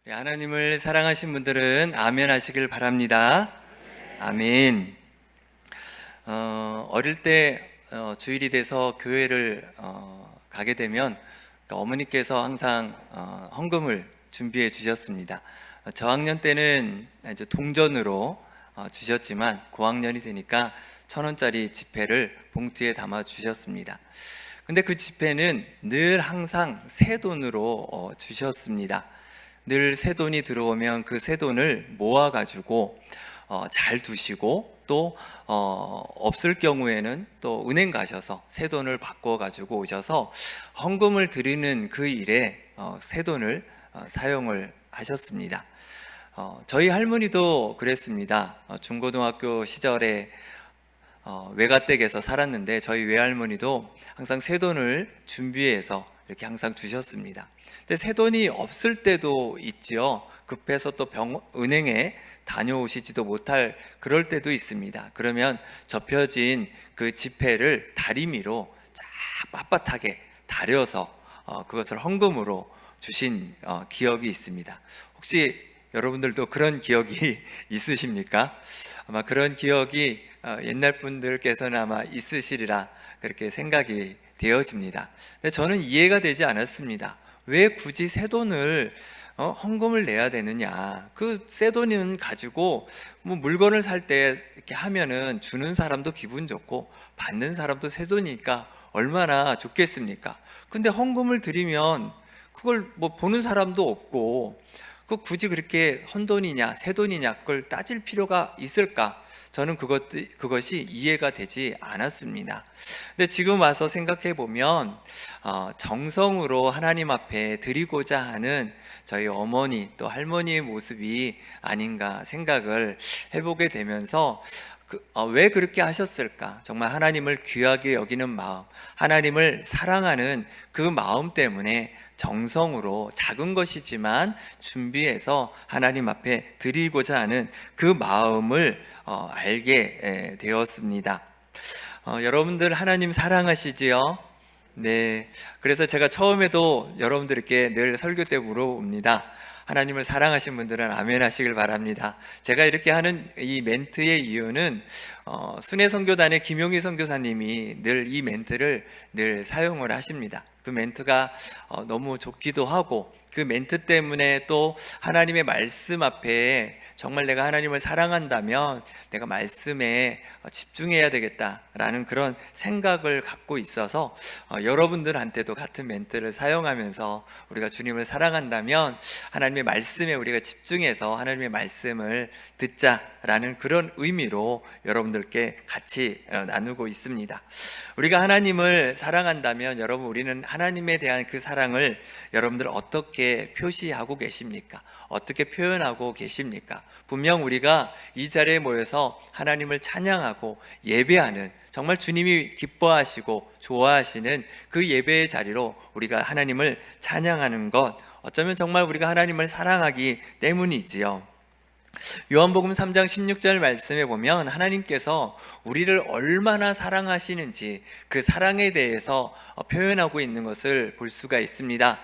하나님을 사랑하신 분들은 아멘 하시길 바랍니다. 아멘. 어릴 때 주일이 돼서 교회를 가게 되면 어머니께서 항상 헌금을 준비해 주셨습니다. 저학년 때는 이제 동전으로 주셨지만 고학년이 되니까 1,000원짜리 지폐를 봉투에 담아 주셨습니다. 근데 그 지폐는 늘 항상 새 돈으로 주셨습니다. 늘 새 돈이 들어오면 그 새 돈을 모아가지고 잘 두시고 또 없을 경우에는 또 은행 가셔서 새 돈을 바꿔가지고 오셔서 헌금을 드리는 그 일에 새 돈을 사용을 하셨습니다. 저희 할머니도 그랬습니다. 중고등학교 시절에 외가댁에서 살았는데 저희 외할머니도 항상 새 돈을 준비해서 이렇게 항상 주셨습니다. 근데 새 돈이 없을 때도 있지요. 급해서 또 은행에 다녀오시지도 못할 그럴 때도 있습니다. 그러면 접혀진 그 지폐를 다리미로 쫙 빳빳하게 다려서 그것을 헌금으로 주신 기억이 있습니다. 혹시 여러분들도 그런 기억이 있으십니까? 아마 그런 기억이 옛날 분들께서는 아마 있으시리라 그렇게 생각이 되어집니다. 근데 저는 이해가 되지 않았습니다. 왜 굳이 새 돈을 헌금을 내야 되느냐? 그 새 돈은 가지고 뭐 물건을 살 때 이렇게 하면은 주는 사람도 기분 좋고 받는 사람도 새 돈이니까 얼마나 좋겠습니까? 근데 헌금을 드리면 그걸 뭐 보는 사람도 없고 그 굳이 그렇게 헌돈이냐 새 돈이냐 그걸 따질 필요가 있을까? 저는 그것이 이해가 되지 않았습니다. 근데 지금 와서 생각해 보면 정성으로 하나님 앞에 드리고자 하는 저희 어머니 또 할머니의 모습이 아닌가 생각을 해보게 되면서 왜 그렇게 하셨을까? 정말 하나님을 귀하게 여기는 마음, 하나님을 사랑하는 그 마음 때문에 정성으로 작은 것이지만 준비해서 하나님 앞에 드리고자 하는 그 마음을 알게 되었습니다. 여러분들 하나님 사랑하시지요? 네. 그래서 제가 처음에도 여러분들께 늘 설교 때 물어봅니다. 하나님을 사랑하신 분들은 아멘 하시길 바랍니다. 제가 이렇게 하는 이 멘트의 이유는 순회 선교단의 김용희 선교사님이 늘 이 멘트를 늘 사용을 하십니다. 그 멘트가 너무 좋기도 하고 그 멘트 때문에 또 하나님의 말씀 앞에 정말 내가 하나님을 사랑한다면 내가 말씀에 집중해야 되겠다라는 그런 생각을 갖고 있어서 여러분들한테도 같은 멘트를 사용하면서 우리가 주님을 사랑한다면 하나님의 말씀에 우리가 집중해서 하나님의 말씀을 듣자라는 그런 의미로 여러분들께 같이 나누고 있습니다. 우리가 하나님을 사랑한다면 여러분 우리는 하나님에 대한 그 사랑을 여러분들 어떻게 표시하고 계십니까? 어떻게 표현하고 계십니까? 분명 우리가 이 자리에 모여서 하나님을 찬양하고 예배하는 정말 주님이 기뻐하시고 좋아하시는 그 예배의 자리로 우리가 하나님을 찬양하는 것 어쩌면 정말 우리가 하나님을 사랑하기 때문이지요. 요한복음 3장 16절 말씀에 보면 하나님께서 우리를 얼마나 사랑하시는지 그 사랑에 대해서 표현하고 있는 것을 볼 수가 있습니다.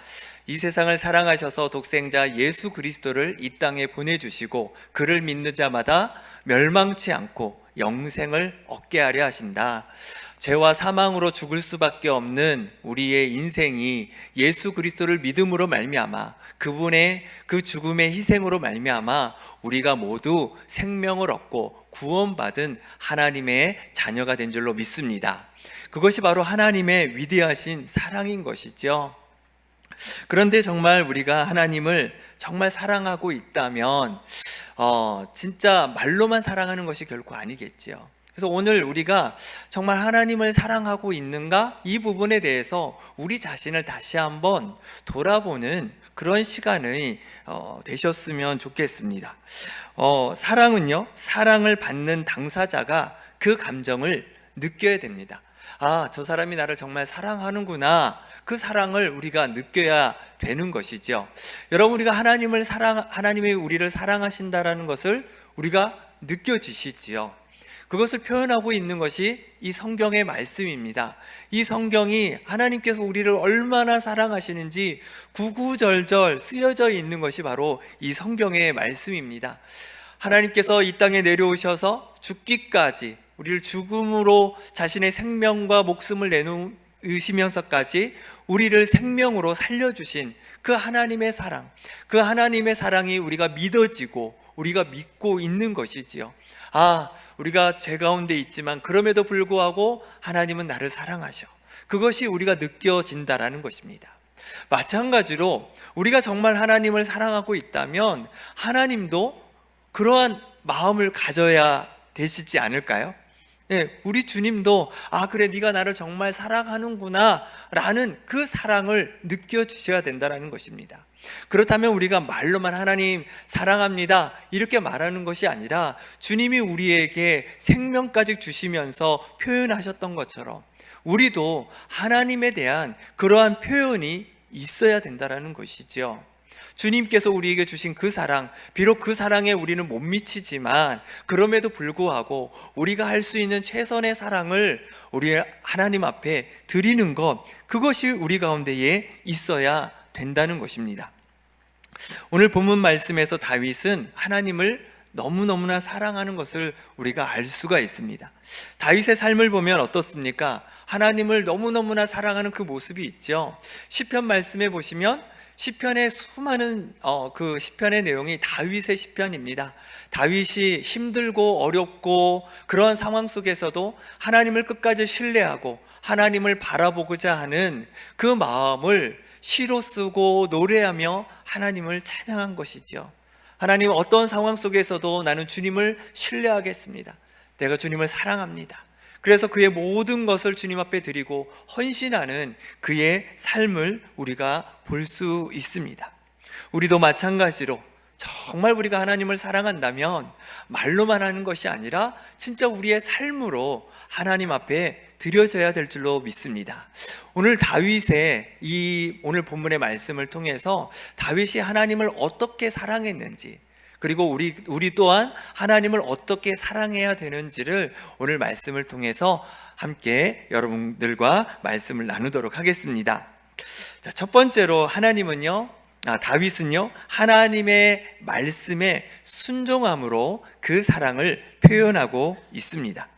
이 세상을 사랑하셔서 독생자 예수 그리스도를 이 땅에 보내주시고 그를 믿는 자마다 멸망치 않고 영생을 얻게 하려 하신다. 죄와 사망으로 죽을 수밖에 없는 우리의 인생이 예수 그리스도를 믿음으로 말미암아 그분의 그 죽음의 희생으로 말미암아 우리가 모두 생명을 얻고 구원받은 하나님의 자녀가 된 줄로 믿습니다. 그것이 바로 하나님의 위대하신 사랑인 것이죠. 그런데 정말 우리가 하나님을 정말 사랑하고 있다면 진짜 말로만 사랑하는 것이 결코 아니겠지요. 그래서 오늘 우리가 정말 하나님을 사랑하고 있는가? 이 부분에 대해서 우리 자신을 다시 한번 돌아보는 그런 시간이 되셨으면 좋겠습니다. 사랑은요, 사랑을 받는 당사자가 그 감정을 느껴야 됩니다. 아, 저 사람이 나를 정말 사랑하는구나. 그 사랑을 우리가 느껴야 되는 것이죠. 여러분, 우리가 하나님이 우리를 사랑하신다라는 것을 우리가 느껴지시지요. 그것을 표현하고 있는 것이 이 성경의 말씀입니다. 이 성경이 하나님께서 우리를 얼마나 사랑하시는지 구구절절 쓰여져 있는 것이 바로 이 성경의 말씀입니다. 하나님께서 이 땅에 내려오셔서 죽기까지, 우리를 죽음으로 자신의 생명과 목숨을 내놓으시면서까지 우리를 생명으로 살려주신 그 하나님의 사랑, 그 하나님의 사랑이 우리가 믿어지고 우리가 믿고 있는 것이지요. 우리가 죄 가운데 있지만 그럼에도 불구하고 하나님은 나를 사랑하셔. 그것이 우리가 느껴진다라는 것입니다. 마찬가지로 우리가 정말 하나님을 사랑하고 있다면 하나님도 그러한 마음을 가져야 되시지 않을까요? 우리 주님도 그래, 네가 나를 정말 사랑하는구나 라는 그 사랑을 느껴주셔야 된다는 것입니다. 그렇다면 우리가 말로만 하나님 사랑합니다 이렇게 말하는 것이 아니라 주님이 우리에게 생명까지 주시면서 표현하셨던 것처럼 우리도 하나님에 대한 그러한 표현이 있어야 된다는 것이죠. 주님께서 우리에게 주신 그 사랑, 비록 그 사랑에 우리는 못 미치지만 그럼에도 불구하고 우리가 할 수 있는 최선의 사랑을 우리 하나님 앞에 드리는 것, 그것이 우리 가운데에 있어야 된다는 것입니다. 오늘 본문 말씀에서 다윗은 하나님을 너무너무나 사랑하는 것을 우리가 알 수가 있습니다. 다윗의 삶을 보면 어떻습니까? 하나님을 너무너무나 사랑하는 그 모습이 있죠. 시편 말씀에 보시면 시편의 수많은 그 시편의 내용이 다윗의 시편입니다. 다윗이 힘들고 어렵고 그러한 상황 속에서도 하나님을 끝까지 신뢰하고 하나님을 바라보고자 하는 그 마음을 시로 쓰고 노래하며 하나님을 찬양한 것이죠. 하나님, 어떤 상황 속에서도 나는 주님을 신뢰하겠습니다. 내가 주님을 사랑합니다. 그래서 그의 모든 것을 주님 앞에 드리고 헌신하는 그의 삶을 우리가 볼 수 있습니다. 우리도 마찬가지로 정말 우리가 하나님을 사랑한다면 말로만 하는 것이 아니라 진짜 우리의 삶으로 하나님 앞에 드려져야 될 줄로 믿습니다. 오늘 다윗의 오늘 본문의 말씀을 통해서 다윗이 하나님을 어떻게 사랑했는지, 그리고 우리 또한 하나님을 어떻게 사랑해야 되는지를 오늘 말씀을 통해서 함께 여러분들과 말씀을 나누도록 하겠습니다. 자, 첫 번째로 다윗은요 하나님의 말씀에 순종함으로 그 사랑을 표현하고 있습니다.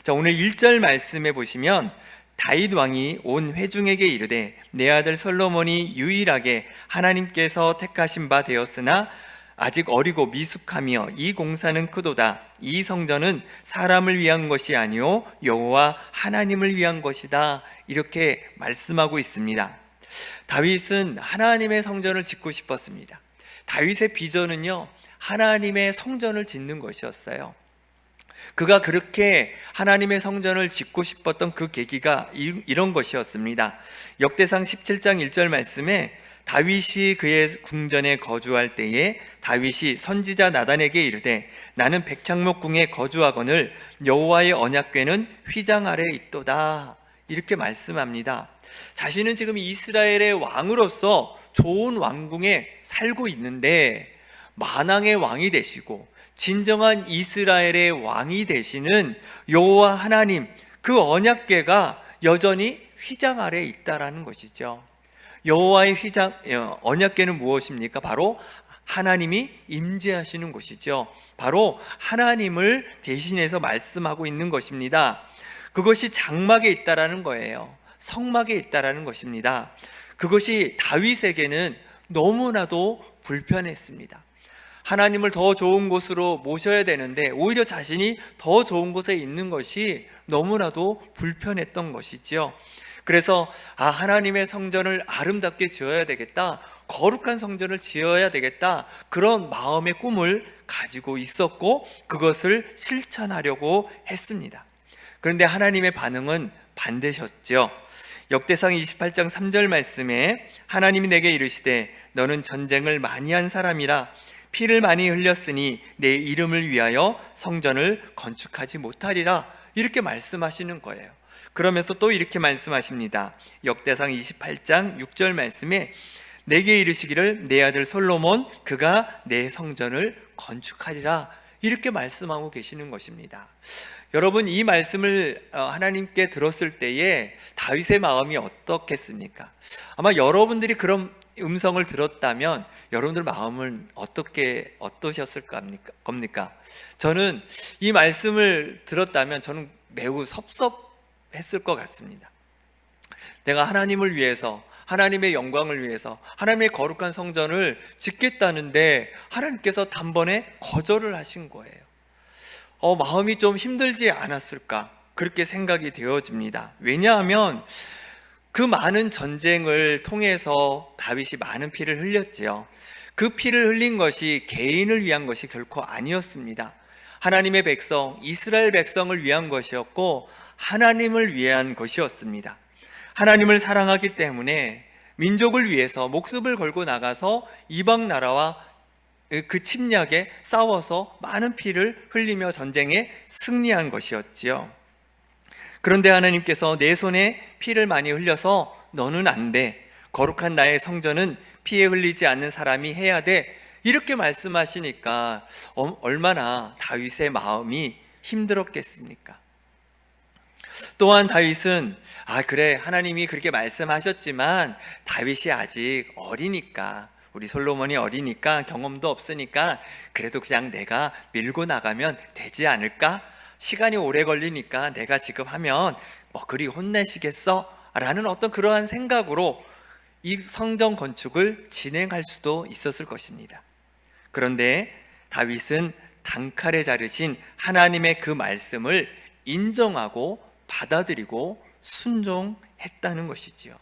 자, 오늘 1절 말씀에 보시면 다윗 왕이 온 회중에게 이르되 내 아들 솔로몬이 유일하게 하나님께서 택하신 바 되었으나 아직 어리고 미숙하며 이 공사는 크도다. 이 성전은 사람을 위한 것이 아니요 여호와 하나님을 위한 것이다. 이렇게 말씀하고 있습니다. 다윗은 하나님의 성전을 짓고 싶었습니다. 다윗의 비전은요 하나님의 성전을 짓는 것이었어요. 그가 그렇게 하나님의 성전을 짓고 싶었던 그 계기가 이런 것이었습니다. 역대상 17장 1절 말씀에 다윗이 그의 궁전에 거주할 때에 다윗이 선지자 나단에게 이르되 나는 백향목궁에 거주하거늘 여호와의 언약궤는 휘장 아래 있도다. 이렇게 말씀합니다. 자신은 지금 이스라엘의 왕으로서 좋은 왕궁에 살고 있는데 만왕의 왕이 되시고 진정한 이스라엘의 왕이 되시는 여호와 하나님, 그 언약궤가 여전히 휘장 아래에 있다라는 것이죠. 여호와의 언약궤는 무엇입니까? 바로 하나님이 임재하시는 곳이죠. 바로 하나님을 대신해서 말씀하고 있는 것입니다. 그것이 장막에 있다라는 거예요. 성막에 있다라는 것입니다. 그것이 다윗에게는 너무나도 불편했습니다. 하나님을 더 좋은 곳으로 모셔야 되는데 오히려 자신이 더 좋은 곳에 있는 것이 너무나도 불편했던 것이지요. 그래서 하나님의 성전을 아름답게 지어야 되겠다, 거룩한 성전을 지어야 되겠다, 그런 마음의 꿈을 가지고 있었고 그것을 실천하려고 했습니다. 그런데 하나님의 반응은 반대셨죠. 역대상 28장 3절 말씀에 하나님이 내게 이르시되 너는 전쟁을 많이 한 사람이라 피를 많이 흘렸으니 내 이름을 위하여 성전을 건축하지 못하리라. 이렇게 말씀하시는 거예요. 그러면서 또 이렇게 말씀하십니다. 역대상 28장 6절 말씀에 내게 이르시기를 내 아들 솔로몬 그가 내 성전을 건축하리라. 이렇게 말씀하고 계시는 것입니다. 여러분, 이 말씀을 하나님께 들었을 때에 다윗의 마음이 어떻겠습니까? 아마 여러분들이 그런 음성을 들었다면 여러분들 마음은 어떠셨을 겁니까? 저는 이 말씀을 들었다면 저는 매우 섭섭했을 것 같습니다. 내가 하나님을 위해서, 하나님의 영광을 위해서 하나님의 거룩한 성전을 짓겠다는데 하나님께서 단번에 거절을 하신 거예요. 마음이 좀 힘들지 않았을까, 그렇게 생각이 되어집니다. 왜냐하면 그 많은 전쟁을 통해서 다윗이 많은 피를 흘렸지요. 그 피를 흘린 것이 개인을 위한 것이 결코 아니었습니다. 하나님의 백성, 이스라엘 백성을 위한 것이었고 하나님을 위한 것이었습니다. 하나님을 사랑하기 때문에 민족을 위해서 목숨을 걸고 나가서 이방 나라와 그 침략에 싸워서 많은 피를 흘리며 전쟁에 승리한 것이었지요. 그런데 하나님께서 내 손에 피를 많이 흘려서 너는 안 돼, 거룩한 나의 성전은 피에 흘리지 않는 사람이 해야 돼, 이렇게 말씀하시니까 얼마나 다윗의 마음이 힘들었겠습니까? 또한 다윗은 그래, 하나님이 그렇게 말씀하셨지만 다윗이 아직 어리니까, 우리 솔로몬이 어리니까 경험도 없으니까 그래도 그냥 내가 밀고 나가면 되지 않을까? 시간이 오래 걸리니까 내가 지금 하면 그리 혼내시겠어? 라는 어떤 그러한 생각으로 이 성전 건축을 진행할 수도 있었을 것입니다. 그런데 다윗은 단칼에 자르신 하나님의 그 말씀을 인정하고 받아들이고 순종했다는 것이지요.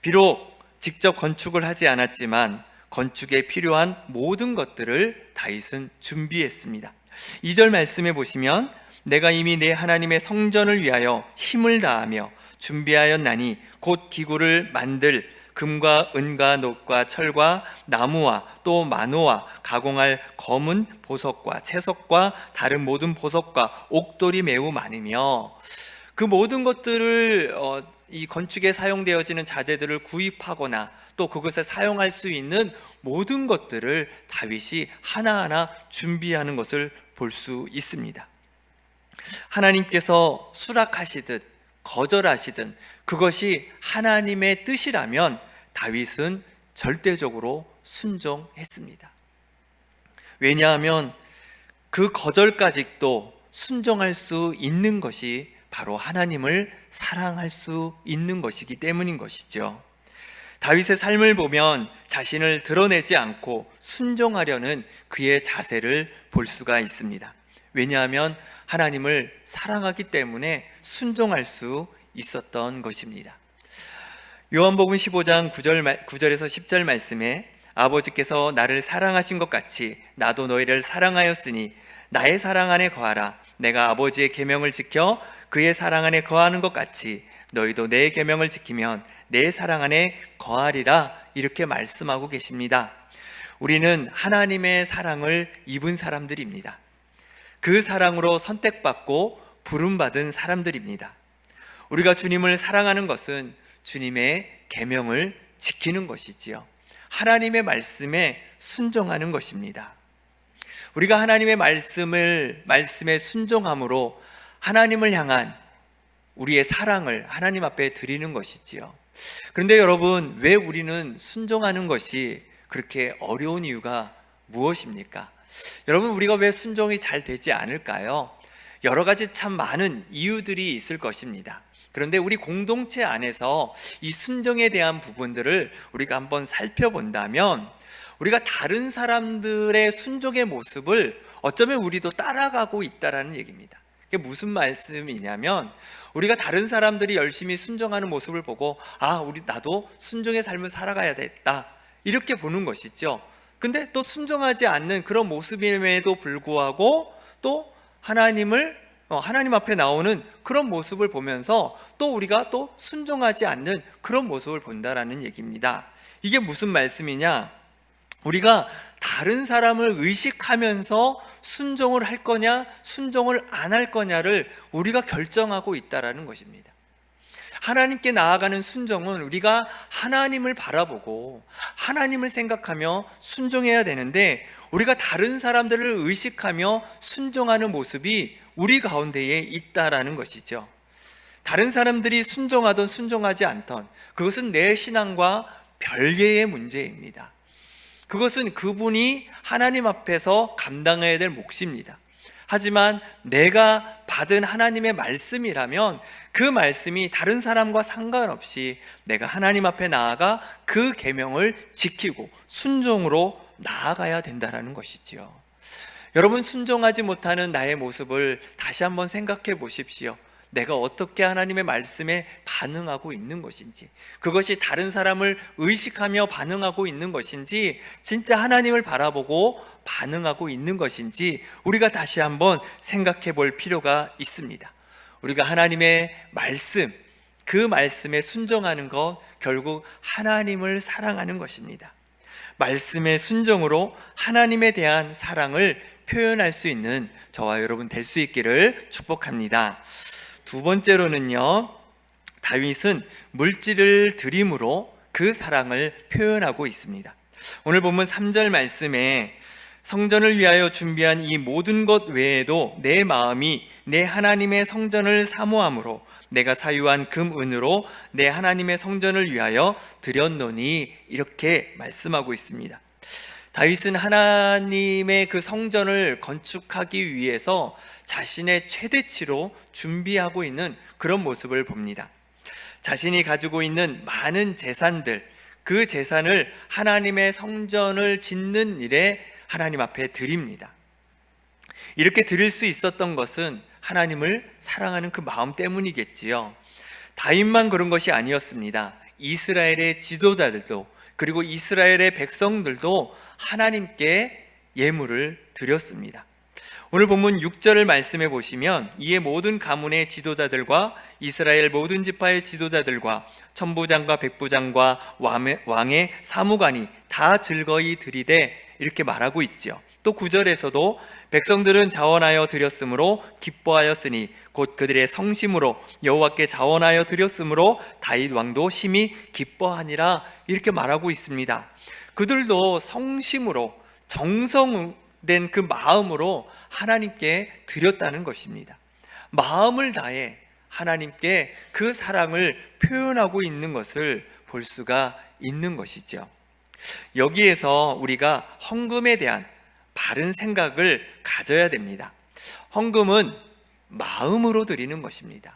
비록 직접 건축을 하지 않았지만 건축에 필요한 모든 것들을 다윗은 준비했습니다. 2절 말씀에 보시면 내가 이미 내 하나님의 성전을 위하여 힘을 다하며 준비하였나니 곧 기구를 만들 금과 은과 녹과 철과 나무와 또 마노와 가공할 검은 보석과 채석과 다른 모든 보석과 옥돌이 매우 많으며, 그 모든 것들을 이 건축에 사용되어지는 자재들을 구입하거나 또 그것에 사용할 수 있는 모든 것들을 다윗이 하나하나 준비하는 것을 볼 수 있습니다. 하나님께서 수락하시듯 거절하시든 그것이 하나님의 뜻이라면 다윗은 절대적으로 순종했습니다. 왜냐하면 그 거절까지도 순종할 수 있는 것이 바로 하나님을 사랑할 수 있는 것이기 때문인 것이죠. 다윗의 삶을 보면 자신을 드러내지 않고 순종하려는 그의 자세를 볼 수가 있습니다. 왜냐하면 하나님을 사랑하기 때문에 순종할 수 있었던 것입니다. 요한복음 15장 9절에서 10절 말씀에 아버지께서 나를 사랑하신 것 같이 나도 너희를 사랑하였으니 나의 사랑 안에 거하라. 내가 아버지의 계명을 지켜 그의 사랑 안에 거하는 것 같이 너희도 내 계명을 지키면 내 사랑 안에 거하리라. 이렇게 말씀하고 계십니다. 우리는 하나님의 사랑을 입은 사람들입니다. 그 사랑으로 선택받고 부름받은 사람들입니다. 우리가 주님을 사랑하는 것은 주님의 계명을 지키는 것이지요. 하나님의 말씀에 순종하는 것입니다. 우리가 하나님의 말씀에 순종함으로 하나님을 향한 우리의 사랑을 하나님 앞에 드리는 것이지요. 그런데 여러분, 왜 우리는 순종하는 것이 그렇게 어려운 이유가 무엇입니까? 여러분, 우리가 왜 순종이 잘 되지 않을까요? 여러 가지 참 많은 이유들이 있을 것입니다. 그런데 우리 공동체 안에서 이 순종에 대한 부분들을 우리가 한번 살펴본다면 우리가 다른 사람들의 순종의 모습을 어쩌면 우리도 따라가고 있다라는 얘기입니다. 그게 무슨 말씀이냐면, 우리가 다른 사람들이 열심히 순종하는 모습을 보고 나도 순종의 삶을 살아가야겠다, 이렇게 보는 것이죠. 근데 또 순종하지 않는 그런 모습임에도 불구하고 또 하나님 앞에 나오는 그런 모습을 보면서 또 우리가 또 순종하지 않는 그런 모습을 본다라는 얘기입니다. 이게 무슨 말씀이냐? 우리가 다른 사람을 의식하면서 순종을 할 거냐, 순종을 안 할 거냐를 우리가 결정하고 있다라는 것입니다. 하나님께 나아가는 순종은 우리가 하나님을 바라보고 하나님을 생각하며 순종해야 되는데, 우리가 다른 사람들을 의식하며 순종하는 모습이 우리 가운데에 있다라는 것이죠. 다른 사람들이 순종하든 순종하지 않던, 그것은 내 신앙과 별개의 문제입니다. 그것은 그분이 하나님 앞에서 감당해야 될 몫입니다. 하지만 내가 받은 하나님의 말씀이라면 그 말씀이 다른 사람과 상관없이 내가 하나님 앞에 나아가 그 계명을 지키고 순종으로 나아가야 된다는 것이지요. 여러분, 순종하지 못하는 나의 모습을 다시 한번 생각해 보십시오. 내가 어떻게 하나님의 말씀에 반응하고 있는 것인지, 그것이 다른 사람을 의식하며 반응하고 있는 것인지, 진짜 하나님을 바라보고 반응하고 있는 것인지 우리가 다시 한번 생각해 볼 필요가 있습니다. 우리가 하나님의 말씀, 그 말씀에 순종하는 것, 결국 하나님을 사랑하는 것입니다. 말씀의 순종으로 하나님에 대한 사랑을 표현할 수 있는 저와 여러분 될 수 있기를 축복합니다. 두 번째로는요, 다윗은 물질을 드림으로 그 사랑을 표현하고 있습니다. 오늘 본문 3절 말씀에 성전을 위하여 준비한 이 모든 것 외에도 내 마음이 내 하나님의 성전을 사모함으로 내가 사유한 금 은으로 내 하나님의 성전을 위하여 드렸노니, 이렇게 말씀하고 있습니다. 다윗은 하나님의 그 성전을 건축하기 위해서 자신의 최대치로 준비하고 있는 그런 모습을 봅니다. 자신이 가지고 있는 많은 재산들, 그 재산을 하나님의 성전을 짓는 일에 하나님 앞에 드립니다. 이렇게 드릴 수 있었던 것은 하나님을 사랑하는 그 마음 때문이겠지요. 다윗만 그런 것이 아니었습니다. 이스라엘의 지도자들도, 그리고 이스라엘의 백성들도 하나님께 예물을 드렸습니다. 오늘 본문 6절을 말씀해 보시면, 이에 모든 가문의 지도자들과 이스라엘 모든 지파의 지도자들과 천부장과 백부장과 왕의 사무관이 다 즐거이 드리되, 이렇게 말하고 있죠. 또 9절에서도 백성들은 자원하여 드렸으므로 기뻐하였으니 곧 그들의 성심으로 여호와께 자원하여 드렸으므로 다윗 왕도 심히 기뻐하니라, 이렇게 말하고 있습니다. 그들도 성심으로, 정성된 그 마음으로 하나님께 드렸다는 것입니다. 마음을 다해 하나님께 그 사랑을 표현하고 있는 것을 볼 수가 있는 것이죠. 여기에서 우리가 헌금에 대한 바른 생각을 가져야 됩니다. 헌금은 마음으로 드리는 것입니다.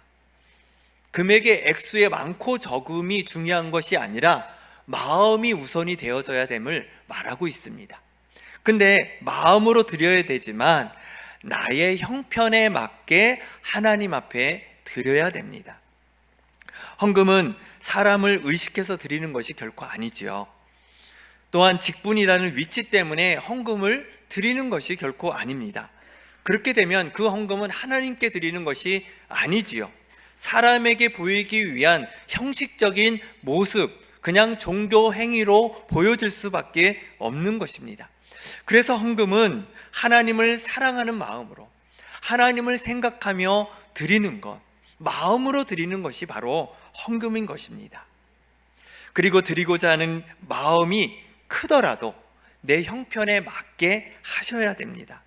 금액의 액수의 많고 적음이 중요한 것이 아니라 마음이 우선이 되어져야 됨을 말하고 있습니다. 근데 마음으로 드려야 되지만 나의 형편에 맞게 하나님 앞에 드려야 됩니다. 헌금은 사람을 의식해서 드리는 것이 결코 아니지요. 또한 직분이라는 위치 때문에 헌금을 드리는 것이 결코 아닙니다. 그렇게 되면 그 헌금은 하나님께 드리는 것이 아니지요. 사람에게 보이기 위한 형식적인 모습, 그냥 종교 행위로 보여질 수밖에 없는 것입니다. 그래서 헌금은 하나님을 사랑하는 마음으로, 하나님을 생각하며 드리는 것, 마음으로 드리는 것이 바로 헌금인 것입니다. 그리고 드리고자 하는 마음이 크더라도 내 형편에 맞게 하셔야 됩니다.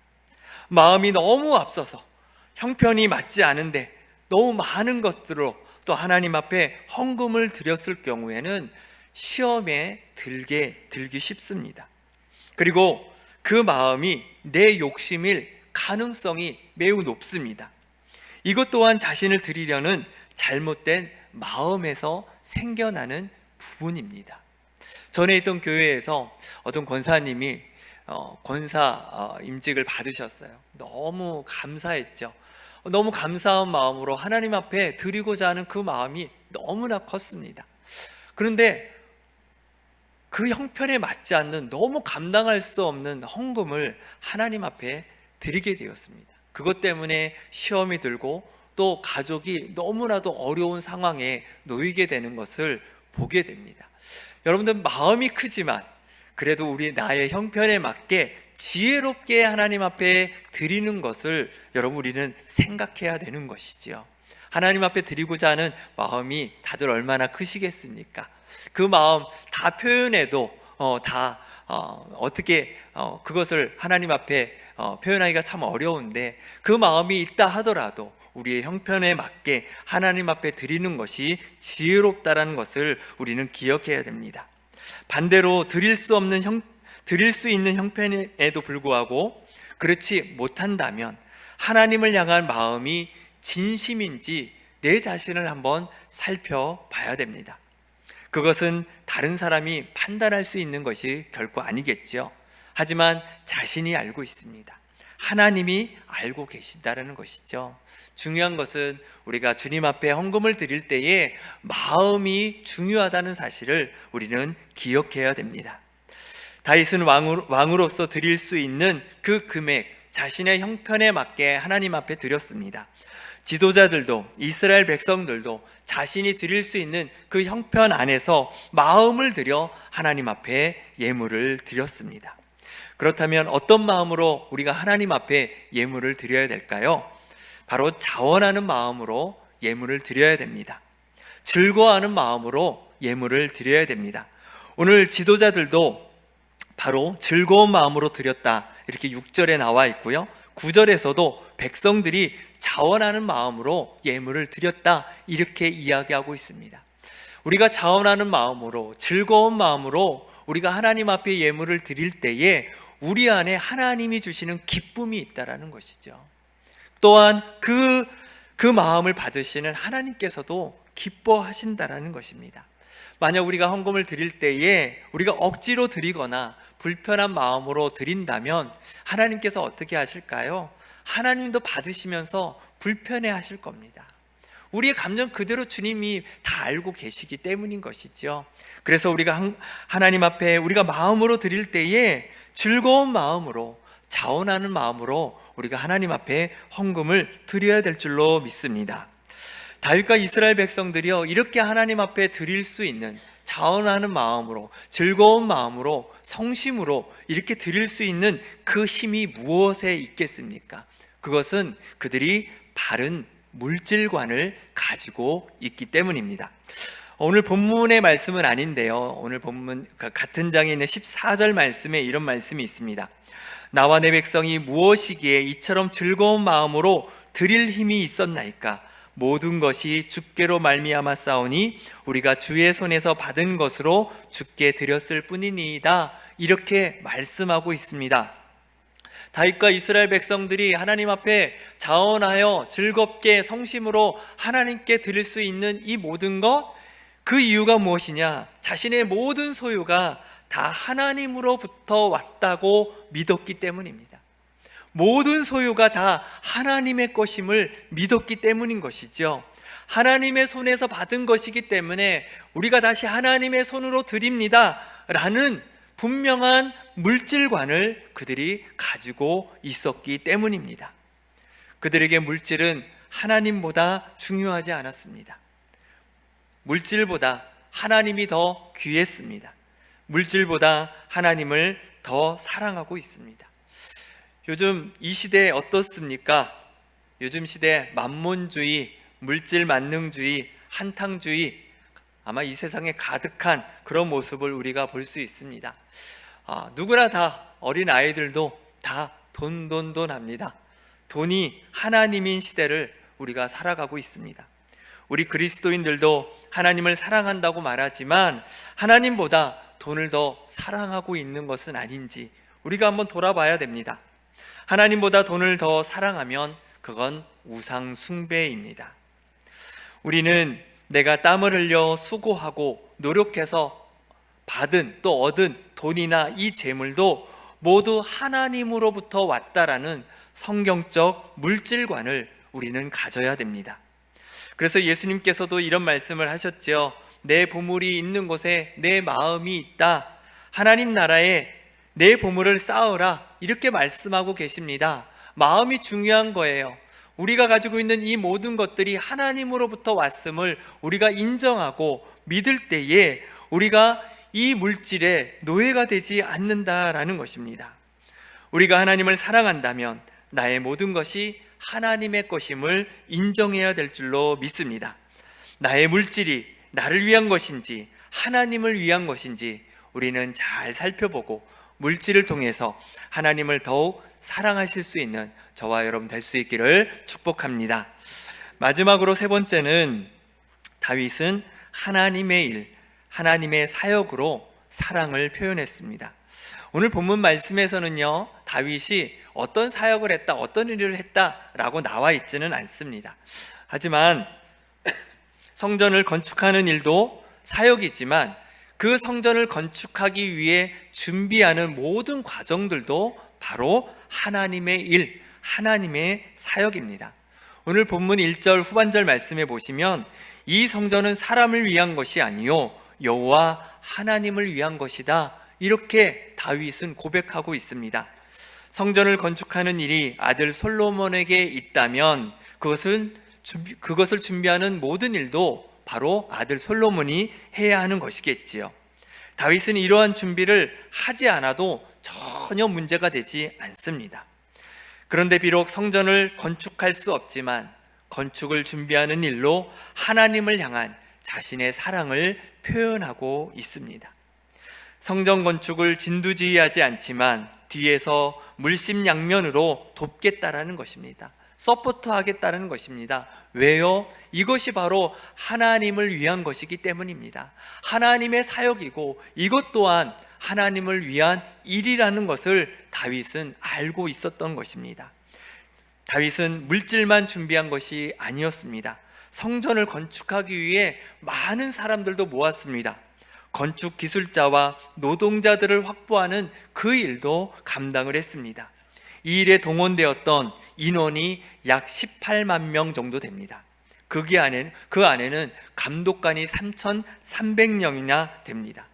마음이 너무 앞서서 형편이 맞지 않은데 너무 많은 것들로 또 하나님 앞에 헌금을 드렸을 경우에는 시험에 들기 쉽습니다. 그리고 그 마음이 내 욕심일 가능성이 매우 높습니다. 이것 또한 자신을 드리려는 잘못된 마음에서 생겨나는 부분입니다. 전에 있던 교회에서 어떤 권사님이 권사 임직을 받으셨어요. 너무 감사했죠. 너무 감사한 마음으로 하나님 앞에 드리고자 하는 그 마음이 너무나 컸습니다. 그런데 그 형편에 맞지 않는, 너무 감당할 수 없는 헌금을 하나님 앞에 드리게 되었습니다. 그것 때문에 시험이 들고 또 가족이 너무나도 어려운 상황에 놓이게 되는 것을 보게 됩니다. 여러분들, 마음이 크지만 그래도 나의 형편에 맞게 지혜롭게 하나님 앞에 드리는 것을 여러분, 우리는 생각해야 되는 것이지요. 하나님 앞에 드리고자 하는 마음이 다들 얼마나 크시겠습니까? 그 마음 다 표현해도 어떻게 그것을 하나님 앞에 표현하기가 참 어려운데, 그 마음이 있다 하더라도 우리의 형편에 맞게 하나님 앞에 드리는 것이 지혜롭다라는 것을 우리는 기억해야 됩니다. 반대로 드릴 수 있는 형편에도 불구하고 그렇지 못한다면 하나님을 향한 마음이 진심인지 내 자신을 한번 살펴봐야 됩니다. 그것은 다른 사람이 판단할 수 있는 것이 결코 아니겠죠. 하지만 자신이 알고 있습니다. 하나님이 알고 계신다는 것이죠. 중요한 것은 우리가 주님 앞에 헌금을 드릴 때에 마음이 중요하다는 사실을 우리는 기억해야 됩니다. 다윗은 왕으로서 드릴 수 있는 그 금액, 자신의 형편에 맞게 하나님 앞에 드렸습니다. 지도자들도, 이스라엘 백성들도 자신이 드릴 수 있는 그 형편 안에서 마음을 들여 하나님 앞에 예물을 드렸습니다. 그렇다면 어떤 마음으로 우리가 하나님 앞에 예물을 드려야 될까요? 바로 자원하는 마음으로 예물을 드려야 됩니다. 즐거워하는 마음으로 예물을 드려야 됩니다. 오늘 지도자들도 바로 즐거운 마음으로 드렸다, 이렇게 6절에 나와 있고요. 9절에서도 백성들이 자원하는 마음으로 예물을 드렸다, 이렇게 이야기하고 있습니다. 우리가 자원하는 마음으로, 즐거운 마음으로 우리가 하나님 앞에 예물을 드릴 때에 우리 안에 하나님이 주시는 기쁨이 있다라는 것이죠. 또한 그 마음을 받으시는 하나님께서도 기뻐하신다라는 것입니다. 만약 우리가 헌금을 드릴 때에 우리가 억지로 드리거나 불편한 마음으로 드린다면 하나님께서 어떻게 하실까요? 하나님도 받으시면서 불편해 하실 겁니다. 우리의 감정 그대로 주님이 다 알고 계시기 때문인 것이죠. 그래서 우리가 하나님 앞에 우리가 마음으로 드릴 때에 즐거운 마음으로, 자원하는 마음으로 우리가 하나님 앞에 헌금을 드려야 될 줄로 믿습니다. 다윗과 이스라엘 백성들이요, 이렇게 하나님 앞에 드릴 수 있는 자원하는 마음으로, 즐거운 마음으로, 성심으로 이렇게 드릴 수 있는 그 힘이 무엇에 있겠습니까? 그것은 그들이 바른 물질관을 가지고 있기 때문입니다. 오늘 본문의 말씀은 아닌데요, 오늘 본문 같은 장에 있는 14절 말씀에 이런 말씀이 있습니다. 나와 내 백성이 무엇이기에 이처럼 즐거운 마음으로 드릴 힘이 있었나이까? 모든 것이 주께로 말미암아 싸우니 우리가 주의 손에서 받은 것으로 주께 드렸을 뿐이니이다, 이렇게 말씀하고 있습니다. 다윗과 이스라엘 백성들이 하나님 앞에 자원하여 즐겁게 성심으로 하나님께 드릴 수 있는 이 모든 것, 그 이유가 무엇이냐? 자신의 모든 소유가 다 하나님으로부터 왔다고 믿었기 때문입니다. 모든 소유가 다 하나님의 것임을 믿었기 때문인 것이죠. 하나님의 손에서 받은 것이기 때문에 우리가 다시 하나님의 손으로 드립니다 라는 분명한 물질관을 그들이 가지고 있었기 때문입니다. 그들에게 물질은 하나님보다 중요하지 않았습니다. 물질보다 하나님이 더 귀했습니다. 물질보다 하나님을 더 사랑하고 있습니다. 요즘 이 시대에 어떻습니까? 요즘 시대 만몬주의, 물질 만능주의, 한탕주의, 아마 이 세상에 가득한 그런 모습을 우리가 볼 수 있습니다. 누구나 다, 어린 아이들도 다 돈 합니다. 돈이 하나님인 시대를 우리가 살아가고 있습니다. 우리 그리스도인들도 하나님을 사랑한다고 말하지만 하나님보다 돈을 더 사랑하고 있는 것은 아닌지 우리가 한번 돌아봐야 됩니다. 하나님보다 돈을 더 사랑하면 그건 우상 숭배입니다. 우리는 내가 땀을 흘려 수고하고 노력해서 받은, 또 얻은 돈이나 이 재물도 모두 하나님으로부터 왔다라는 성경적 물질관을 우리는 가져야 됩니다. 그래서 예수님께서도 이런 말씀을 하셨죠. 내 보물이 있는 곳에 내 마음이 있다. 하나님 나라에 내 보물을 쌓으라, 이렇게 말씀하고 계십니다. 마음이 중요한 거예요. 우리가 가지고 있는 이 모든 것들이 하나님으로부터 왔음을 우리가 인정하고 믿을 때에 우리가 이 물질의 노예가 되지 않는다라는 것입니다. 우리가 하나님을 사랑한다면 나의 모든 것이 하나님의 것임을 인정해야 될 줄로 믿습니다. 나의 물질이 나를 위한 것인지 하나님을 위한 것인지 우리는 잘 살펴보고 물질을 통해서 하나님을 더욱 사랑하실 수 있는 저와 여러분 될 수 있기를 축복합니다. 마지막으로 세 번째는 다윗은 하나님의 일, 하나님의 사역으로 사랑을 표현했습니다. 오늘 본문 말씀에서는요, 다윗이 어떤 사역을 했다, 어떤 일을 했다라고 나와 있지는 않습니다. 하지만 성전을 건축하는 일도 사역이지만 그 성전을 건축하기 위해 준비하는 모든 과정들도 바로 하나님의 일, 하나님의 사역입니다. 오늘 본문 1절 후반절 말씀에 보시면 이 성전은 사람을 위한 것이 아니요 여호와 하나님을 위한 것이다, 이렇게 다윗은 고백하고 있습니다. 성전을 건축하는 일이 아들 솔로몬에게 있다면 그것을 준비하는 모든 일도 바로 아들 솔로몬이 해야 하는 것이겠지요. 다윗은 이러한 준비를 하지 않아도 전혀 문제가 되지 않습니다. 그런데 비록 성전을 건축할 수 없지만 건축을 준비하는 일로 하나님을 향한 자신의 사랑을 표현하고 있습니다. 성전 건축을 진두지휘하지 않지만 뒤에서 물심양면으로 돕겠다라는 것입니다. 서포트하겠다는 것입니다. 왜요? 이것이 바로 하나님을 위한 것이기 때문입니다. 하나님의 사역이고 이것 또한 하나님을 위한 일이라는 것을 다윗은 알고 있었던 것입니다. 다윗은 물질만 준비한 것이 아니었습니다. 성전을 건축하기 위해 많은 사람들도 모았습니다. 건축 기술자와 노동자들을 확보하는 그 일도 감당을 했습니다. 이 일에 동원되었던 인원이 약 18만 명 정도 됩니다. 그 안에는 감독관이 3,300명이나 됩니다.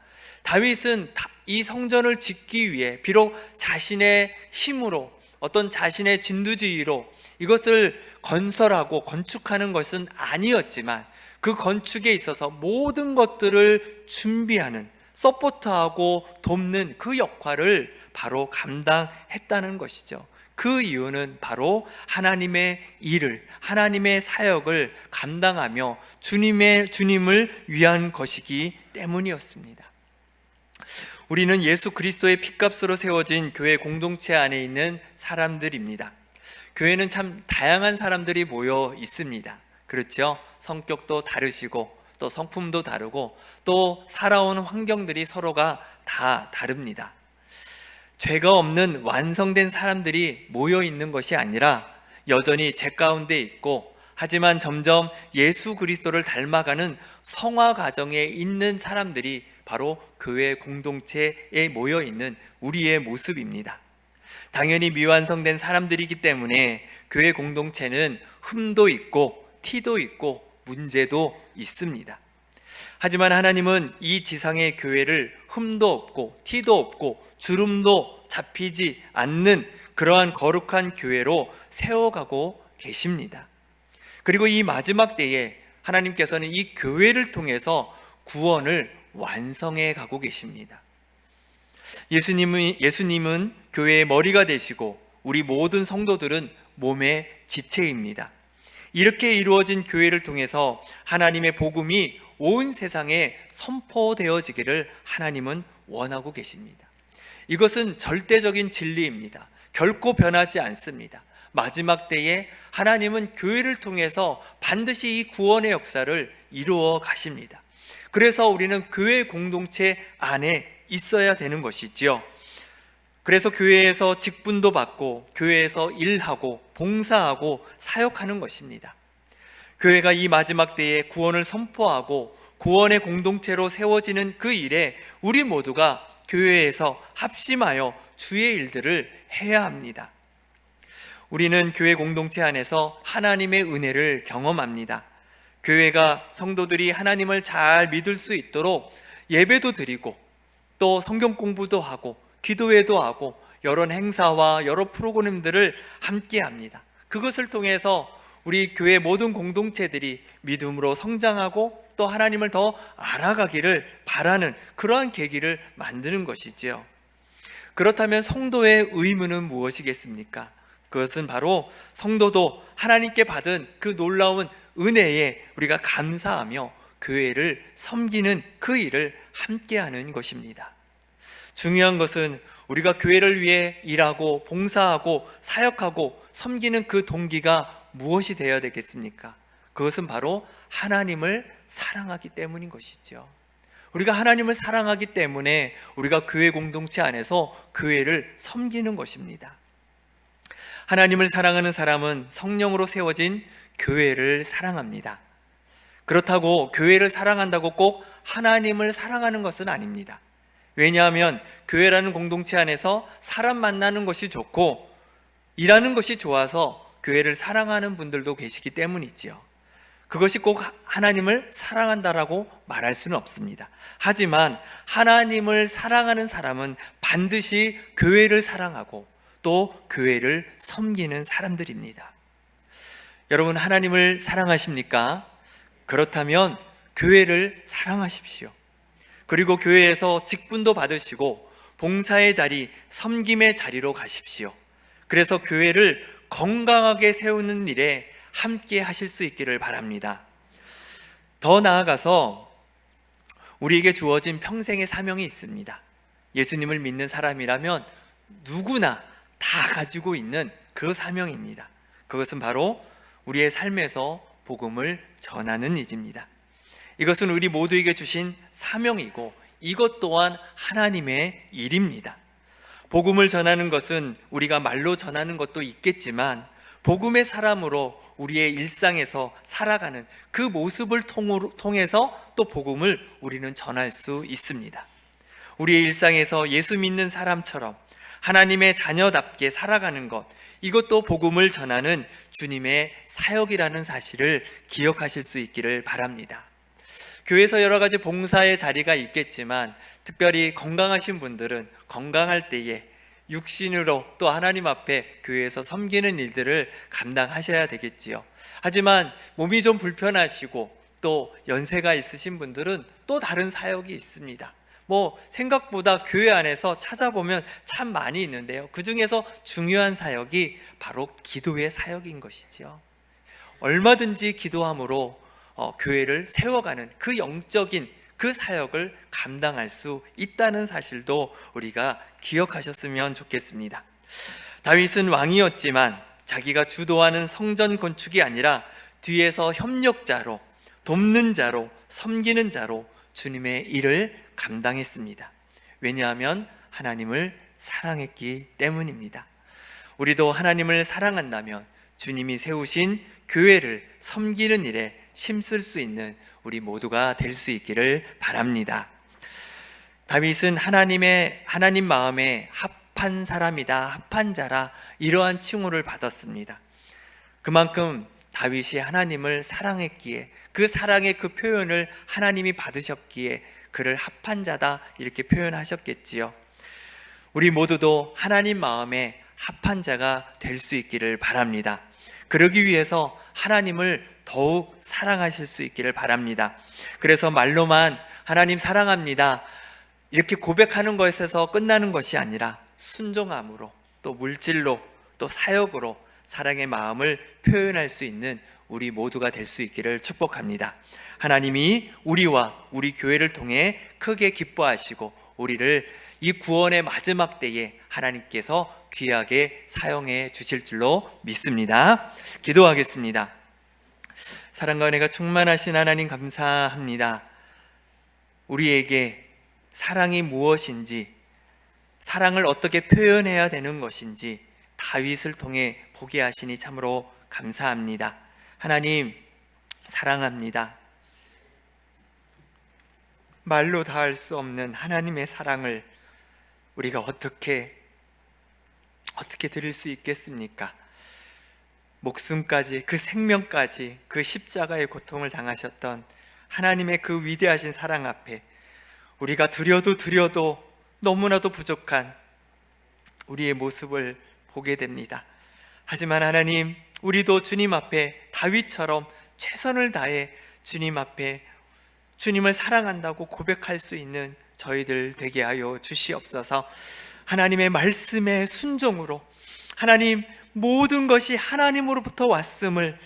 다윗은 이 성전을 짓기 위해 비록 자신의 힘으로, 어떤 자신의 진두지휘로 이것을 건설하고 건축하는 것은 아니었지만 그 건축에 있어서 모든 것들을 준비하는, 서포트하고 돕는 그 역할을 바로 감당했다는 것이죠. 그 이유는 바로 하나님의 일을, 하나님의 사역을 감당하며 주님을 위한 것이기 때문이었습니다. 우리는 예수 그리스도의 핏값으로 세워진 교회 공동체 안에 있는 사람들입니다. 교회는 참 다양한 사람들이 모여 있습니다. 그렇죠? 성격도 다르시고 또 성품도 다르고 또 살아온 환경들이 서로가 다 다릅니다. 죄가 없는 완성된 사람들이 모여 있는 것이 아니라 여전히 죄 가운데 있고 하지만 점점 예수 그리스도를 닮아가는 성화 과정에 있는 사람들이 바로 교회 공동체에 모여 있는 우리의 모습입니다. 당연히 미완성된 사람들이기 때문에 교회 공동체는 흠도 있고 티도 있고 문제도 있습니다. 하지만 하나님은 이 지상의 교회를 흠도 없고 티도 없고 주름도 잡히지 않는 그러한 거룩한 교회로 세워가고 계십니다. 그리고 이 마지막 때에 하나님께서는 이 교회를 통해서 구원을 완성해 가고 계십니다. 예수님은 교회의 머리가 되시고 우리 모든 성도들은 몸의 지체입니다. 이렇게 이루어진 교회를 통해서 하나님의 복음이 온 세상에 선포되어지기를 하나님은 원하고 계십니다. 이것은 절대적인 진리입니다. 결코 변하지 않습니다. 마지막 때에 하나님은 교회를 통해서 반드시 이 구원의 역사를 이루어 가십니다. 그래서 우리는 교회 공동체 안에 있어야 되는 것이지요. 그래서 교회에서 직분도 받고 교회에서 일하고 봉사하고 사역하는 것입니다. 교회가 이 마지막 때에 구원을 선포하고 구원의 공동체로 세워지는 그 일에 우리 모두가 교회에서 합심하여 주의 일들을 해야 합니다. 우리는 교회 공동체 안에서 하나님의 은혜를 경험합니다. 교회가 성도들이 하나님을 잘 믿을 수 있도록 예배도 드리고 또 성경 공부도 하고 기도회도 하고 여러 행사와 여러 프로그램들을 함께 합니다. 그것을 통해서 우리 교회 모든 공동체들이 믿음으로 성장하고 또 하나님을 더 알아가기를 바라는 그러한 계기를 만드는 것이지요. 그렇다면 성도의 의무는 무엇이겠습니까? 그것은 바로 성도도 하나님께 받은 그 놀라운 은혜에 우리가 감사하며 교회를 섬기는 그 일을 함께하는 것입니다. 중요한 것은 우리가 교회를 위해 일하고 봉사하고 사역하고 섬기는 그 동기가 무엇이 되어야 되겠습니까? 그것은 바로 하나님을 사랑하기 때문인 것이죠. 우리가 하나님을 사랑하기 때문에 우리가 교회 공동체 안에서 교회를 섬기는 것입니다. 하나님을 사랑하는 사람은 성령으로 세워진 교회를 사랑합니다. 그렇다고 교회를 사랑한다고 꼭 하나님을 사랑하는 것은 아닙니다. 왜냐하면 교회라는 공동체 안에서 사람 만나는 것이 좋고 일하는 것이 좋아서 교회를 사랑하는 분들도 계시기 때문이지요. 그것이 꼭 하나님을 사랑한다라고 말할 수는 없습니다. 하지만 하나님을 사랑하는 사람은 반드시 교회를 사랑하고 또 교회를 섬기는 사람들입니다. 여러분, 하나님을 사랑하십니까? 그렇다면 교회를 사랑하십시오. 그리고 교회에서 직분도 받으시고 봉사의 자리, 섬김의 자리로 가십시오. 그래서 교회를 건강하게 세우는 일에 함께 하실 수 있기를 바랍니다. 더 나아가서 우리에게 주어진 평생의 사명이 있습니다. 예수님을 믿는 사람이라면 누구나 다 가지고 있는 그 사명입니다. 그것은 바로 우리의 삶에서 복음을 전하는 일입니다. 이것은 우리 모두에게 주신 사명이고 이것 또한 하나님의 일입니다. 복음을 전하는 것은 우리가 말로 전하는 것도 있겠지만 복음의 사람으로 우리의 일상에서 살아가는 그 모습을 통해서 또 복음을 우리는 전할 수 있습니다. 우리의 일상에서 예수 믿는 사람처럼 하나님의 자녀답게 살아가는 것, 이것도 복음을 전하는 주님의 사역이라는 사실을 기억하실 수 있기를 바랍니다. 교회에서 여러 가지 봉사의 자리가 있겠지만 특별히 건강하신 분들은 건강할 때에 육신으로 또 하나님 앞에 교회에서 섬기는 일들을 감당하셔야 되겠지요. 하지만 몸이 좀 불편하시고 또 연세가 있으신 분들은 또 다른 사역이 있습니다. 생각보다 교회 안에서 찾아보면 참 많이 있는데요. 그 중에서 중요한 사역이 바로 기도의 사역인 것이지요. 얼마든지 기도함으로 교회를 세워가는 그 영적인 그 사역을 감당할 수 있다는 사실도 우리가 기억하셨으면 좋겠습니다. 다윗은 왕이었지만 자기가 주도하는 성전 건축이 아니라 뒤에서 협력자로, 돕는 자로, 섬기는 자로 주님의 일을 감당했습니다. 왜냐하면 하나님을 사랑했기 때문입니다. 우리도 하나님을 사랑한다면 주님이 세우신 교회를 섬기는 일에 힘쓸 수 있는 우리 모두가 될 수 있기를 바랍니다. 다윗은 하나님 마음에 합한 사람이다, 합한 자라, 이러한 칭호를 받았습니다. 그만큼 다윗이 하나님을 사랑했기에 그 사랑의 그 표현을 하나님이 받으셨기에 그를 합한 자다, 이렇게 표현하셨겠지요. 우리 모두도 하나님 마음에 합한 자가 될 수 있기를 바랍니다. 그러기 위해서 하나님을 더욱 사랑하실 수 있기를 바랍니다. 그래서 말로만 하나님 사랑합니다, 이렇게 고백하는 것에서 끝나는 것이 아니라 순종함으로, 또 물질로, 또 사역으로 사랑의 마음을 표현할 수 있는 우리 모두가 될 수 있기를 축복합니다. 하나님이 우리와 우리 교회를 통해 크게 기뻐하시고 우리를 이 구원의 마지막 때에 하나님께서 귀하게 사용해 주실 줄로 믿습니다. 기도하겠습니다. 사랑과 은혜가 충만하신 하나님 감사합니다. 우리에게 사랑이 무엇인지, 사랑을 어떻게 표현해야 되는 것인지 다윗을 통해 보게 하시니 참으로 감사합니다. 하나님, 사랑합니다. 말로 다할 수 없는 하나님의 사랑을 우리가 어떻게 드릴 수 있겠습니까? 목숨까지, 그 생명까지, 그 십자가의 고통을 당하셨던 하나님의 그 위대하신 사랑 앞에 우리가 드려도 너무나도 부족한 우리의 모습을 보게 됩니다. 하지만 하나님, 우리도 주님 앞에 다윗처럼 최선을 다해 주님 앞에 주님을 사랑한다고 고백할 수 있는 저희들 되게 하여 주시옵소서. 하나님의 말씀에 순종으로, 하나님 모든 것이 하나님으로부터 왔음을,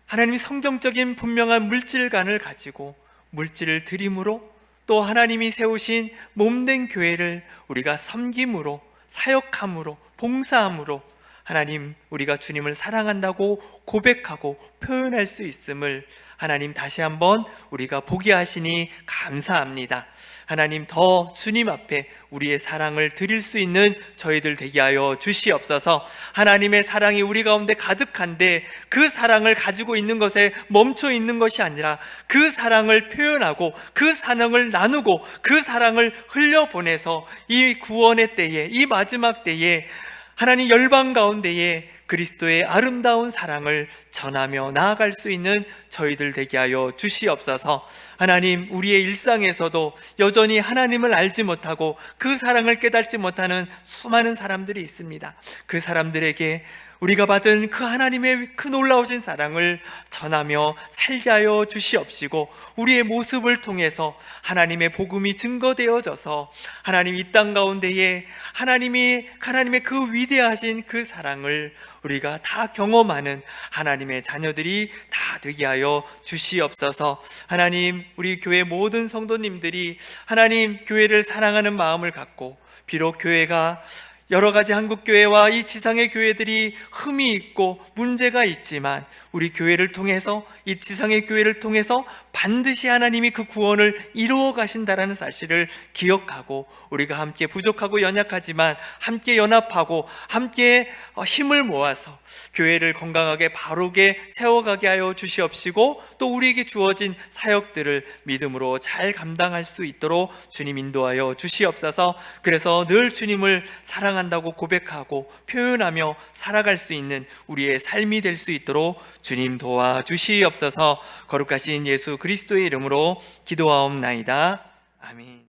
하나님이 성경적인 분명한 물질관을 가지고 물질을 드림으로, 또 하나님이 세우신 몸된 교회를 우리가 섬김으로, 사역함으로, 봉사함으로 하나님, 우리가 주님을 사랑한다고 고백하고 표현할 수 있음을 하나님 다시 한번 우리가 보게 하시니 감사합니다. 하나님, 더 주님 앞에 우리의 사랑을 드릴 수 있는 저희들 되게 하여 주시옵소서. 하나님의 사랑이 우리 가운데 가득한데 그 사랑을 가지고 있는 것에 멈춰 있는 것이 아니라 그 사랑을 표현하고 그 사랑을 나누고 그 사랑을 흘려보내서 이 구원의 때에, 이 마지막 때에 하나님 열방 가운데에 그리스도의 아름다운 사랑을 전하며 나아갈 수 있는 저희들 되게 하여 주시옵소서. 하나님, 우리의 일상에서도 여전히 하나님을 알지 못하고 그 사랑을 깨닫지 못하는 수많은 사람들이 있습니다. 그 사람들에게 우리가 받은 그 하나님의 그 놀라우신 사랑을 전하며 살게 하여 주시옵시고, 우리의 모습을 통해서 하나님의 복음이 증거되어져서 하나님 이 땅 가운데에 하나님의 그 위대하신 그 사랑을 우리가 다 경험하는 하나님의 자녀들이 다 되게 하여 주시옵소서. 하나님, 우리 교회 모든 성도님들이 하나님 교회를 사랑하는 마음을 갖고, 비록 교회가 여러 가지 한국교회와 이 지상의 교회들이 흠이 있고 문제가 있지만 우리 교회를 통해서, 이 지상의 교회를 통해서 반드시 하나님이 그 구원을 이루어 가신다라는 사실을 기억하고, 우리가 함께 부족하고 연약하지만 함께 연합하고 함께 힘을 모아서 교회를 건강하게 바르게 세워가게 하여 주시옵시고, 또 우리에게 주어진 사역들을 믿음으로 잘 감당할 수 있도록 주님 인도하여 주시옵소서. 그래서 늘 주님을 사랑한다고 고백하고 표현하며 살아갈 수 있는 우리의 삶이 될 수 있도록 주님 도와주시옵소서. 거룩하신 예수 그리스도의 이름으로 기도하옵나이다. 아멘.